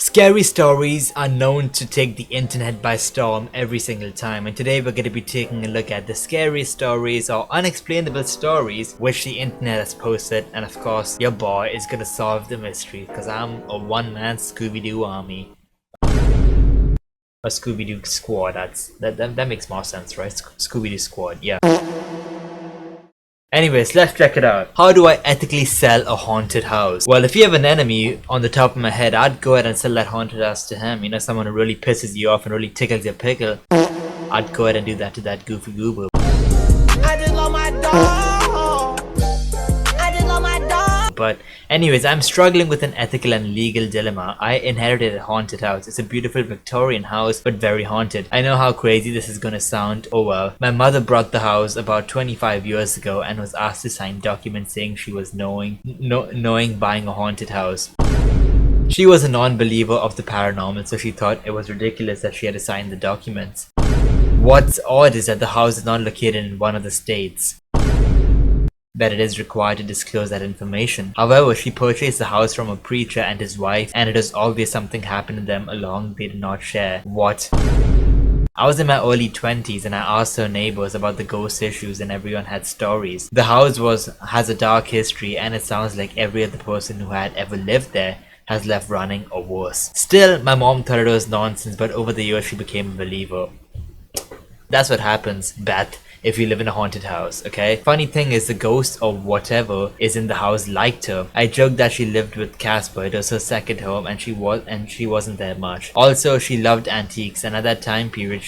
Scary stories are known to take the internet by storm every single time, and today we're going to be taking a look at the scariest stories or unexplainable stories which the internet has posted, and of course your boy is going to solve the mystery because I'm a one-man Scooby-Doo army. A Scooby-Doo squad, that makes more sense, right? Scooby-Doo squad, yeah. Anyways, let's check it out. How do I ethically sell a haunted house? Well, if you have an enemy, on the top of my head, I'd go ahead and sell that haunted house to him. You know, someone who really pisses you off and really tickles your pickle. I'd go ahead and do that to that goofy goober. I just love my dog. I just love my dog. But anyways, I'm struggling with an ethical and legal dilemma. I inherited a haunted house. It's a beautiful Victorian house, but very haunted. I know how crazy this is gonna sound. Oh well. My mother bought the house about 25 years ago and was asked to sign documents saying she was knowing buying a haunted house. She was a non-believer of the paranormal, so she thought it was ridiculous that she had to sign the documents. What's odd is that the house is not located in one of the states that it is required to disclose that information. However, she purchased the house from a preacher and his wife, and it is obvious something happened to them along they did not share. What? I was in my early 20s and I asked her neighbors about the ghost issues and everyone had stories. The house has a dark history and it sounds like every other person who had ever lived there has left running or worse. Still, my mom thought it was nonsense, but over the years she became a believer. That's what happens, Beth, if you live in a haunted house, okay? Funny thing is, the ghost or whatever is in the house liked her. I joked that she lived with Casper. It was her second home and she wasn't there much. Also, she loved antiques, and at that time period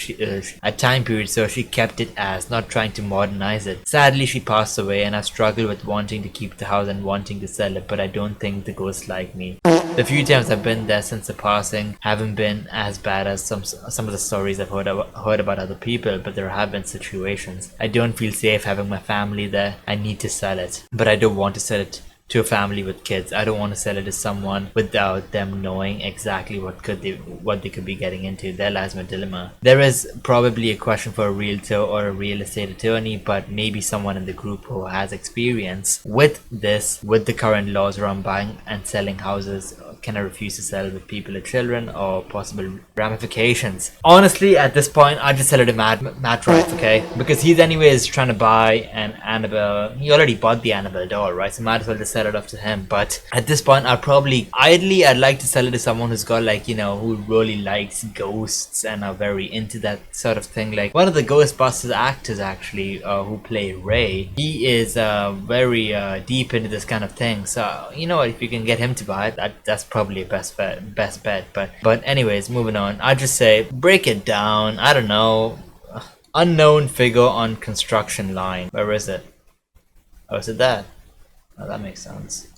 so she kept it as, not trying to modernize it. Sadly, she passed away and I've struggled with wanting to keep the house and wanting to sell it, but I don't think the ghost liked me. The few times I've been there since the passing haven't been as bad as some of the stories I've heard about other people, but there have been situations. I don't feel safe having my family there. I need to sell it, but I don't want to sell it to a family with kids. I don't want to sell it to someone without them knowing exactly what they could be getting into. There lies my dilemma. There is probably a question for a realtor or a real estate attorney, but maybe someone in the group who has experience with this, with the current laws around buying and selling houses. Can I refuse to sell with people or children, or possible ramifications? Honestly, at this point, I'd just sell it to Matt Rife, okay? Because he's anyways trying to buy an Annabelle. He already bought the Annabelle doll, right? So might as well just sell it off to him. But at this point, I'd like to sell it to someone who's got, like, you know, who really likes ghosts and are very into that sort of thing. Like one of the Ghostbusters actors actually, who play Ray, he is very deep into this kind of thing. So you know what, if you can get him to buy it, that's probably a best bet. But anyways, moving on. I'd just say break it down. I don't know. Unknown figure on construction line. Where is it? Oh, is it that? Oh, that makes sense.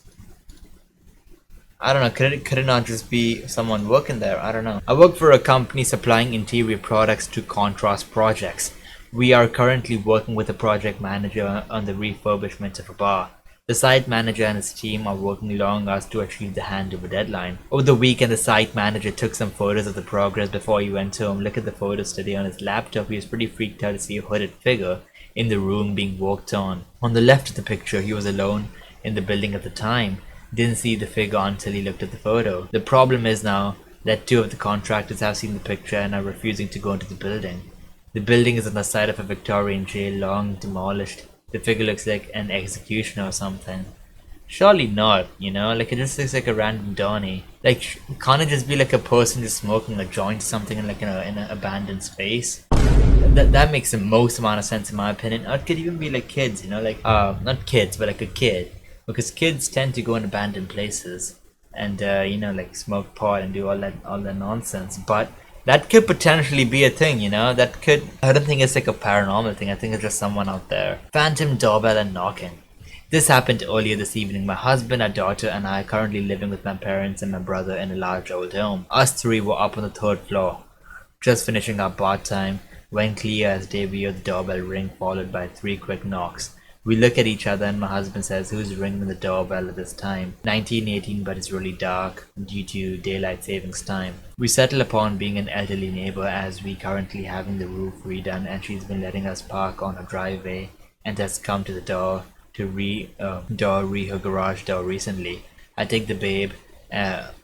I don't know, could it not just be someone working there? I don't know. I work for a company supplying interior products to contrast projects. We are currently working with a project manager on the refurbishment of a bar. The site manager and his team are working long hours to achieve the handover deadline. Over the weekend, the site manager took some photos of the progress before he went home. Look at the photos today on his laptop. He was pretty freaked out to see a hooded figure in the room being worked on. On the left of the picture, he was alone in the building at the time. Didn't see the figure until he looked at the photo. The problem is now that two of the contractors have seen the picture and are refusing to go into the building. The building is on the side of a Victorian jail, long demolished. The figure looks like an executioner or something. Surely not, you know, like it just looks like a random Donnie. Like, can't it just be like a person just smoking a joint or something in like in an abandoned space? That makes the most amount of sense in my opinion. Or it could even be like kids, you know, like not kids, but like a kid. Because kids tend to go in abandoned places and you know, like smoke pot and do all that nonsense. But that could potentially be a thing, you know. I don't think it's like a paranormal thing. I think it's just someone out there. Phantom doorbell and knocking. This happened earlier this evening. My husband, our daughter, and I are currently living with my parents and my brother in a large old home. Us three were up on the 3rd floor, just finishing our bath time, when clear as day we hear the doorbell ring, followed by 3 quick knocks. We look at each other and my husband says, "Who's ringing the doorbell at this time?" 1918, but it's really dark due to daylight savings time. We settle upon being an elderly neighbor, as we currently having the roof redone and she's been letting us park on her driveway and has come to the door to re her garage door recently. I take the babe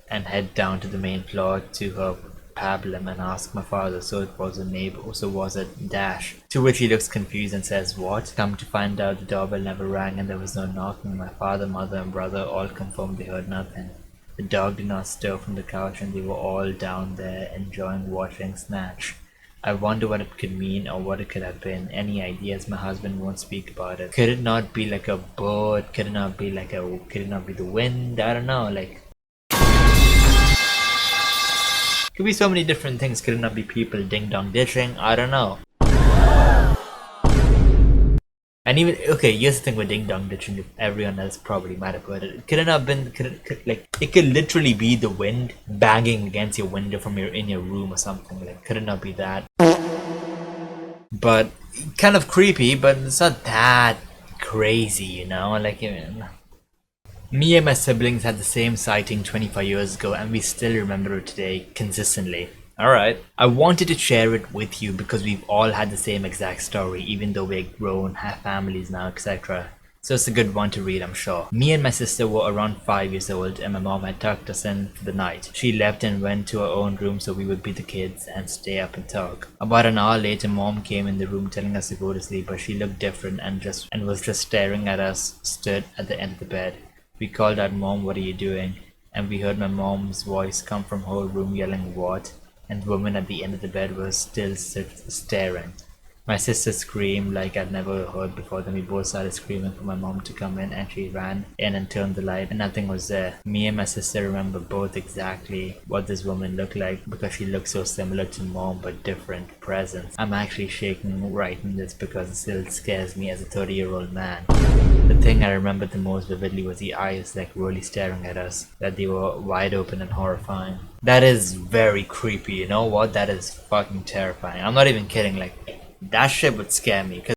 and head down to the main floor to her pablum and ask my father, so it was a neighbor, so was it Dash? To which he looks confused and says, what? Come to find out, the doorbell never rang and there was no knocking. My father, mother and brother all confirmed they heard nothing. The dog did not stir from the couch and they were all down there enjoying watching Snatch. I wonder what it could mean or what it could have been. Any ideas? My husband won't speak about it. Could it not be like a bird? Could it not be the wind? I don't know, like... Could be so many different things. Could it not be people ding-dong ditching? I don't know. And even, okay, here's the thing with ding-dong ditching, if everyone else probably might have heard it. Could it not have been, it could literally be the wind banging against your window from in your room or something. Like, could it not be that? But, kind of creepy, but it's not that crazy, you know? Like, me and my siblings had the same sighting 25 years ago and we still remember it today consistently. Alright, I wanted to share it with you because we've all had the same exact story, even though we're grown, have families now, etc. So it's a good one to read, I'm sure. Me and my sister were around 5 years old and my mom had tucked us in for the night. She left and went to her own room so we would be the kids and stay up and talk. About an hour later, mom came in the room telling us to go to sleep, but she looked different and was just staring at us, stood at the end of the bed. We called out, Mom, what are you doing? And we heard my mom's voice come from her room yelling, what? And the woman at the end of the bed was still staring. My sister screamed like I'd never heard before. Then we both started screaming for my mom to come in and she ran in and turned the light and nothing was there. Me and my sister remember both exactly what this woman looked like because she looked so similar to mom but different presence. I'm actually shaking writing this because it still scares me as a 30-year-old man. The thing I remember the most vividly was the eyes like really staring at us, that they were wide open and horrifying. That is very creepy, you know what? That is fucking terrifying. I'm not even kidding, like, that shit would scare me. Cause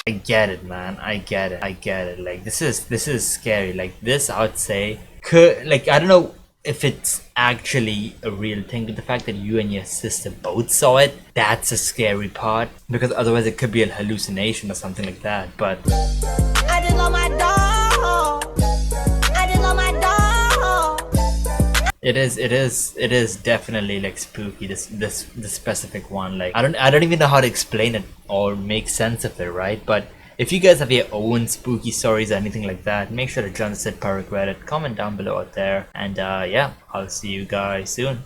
I get it, man. I get it. Like, this is scary. Like, this, I would say, like, I don't know if it's actually a real thing, but the fact that you and your sister both saw it, that's a scary part. Because otherwise it could be a hallucination or something like that, but... I just love my dog. I just love my dog. It is definitely like spooky, this specific one. Like, I don't even know how to explain it or make sense of it, right? But if you guys have your own spooky stories or anything like that, make sure to join the Sid Parikh Reddit, comment down below out there, and yeah, I'll see you guys soon.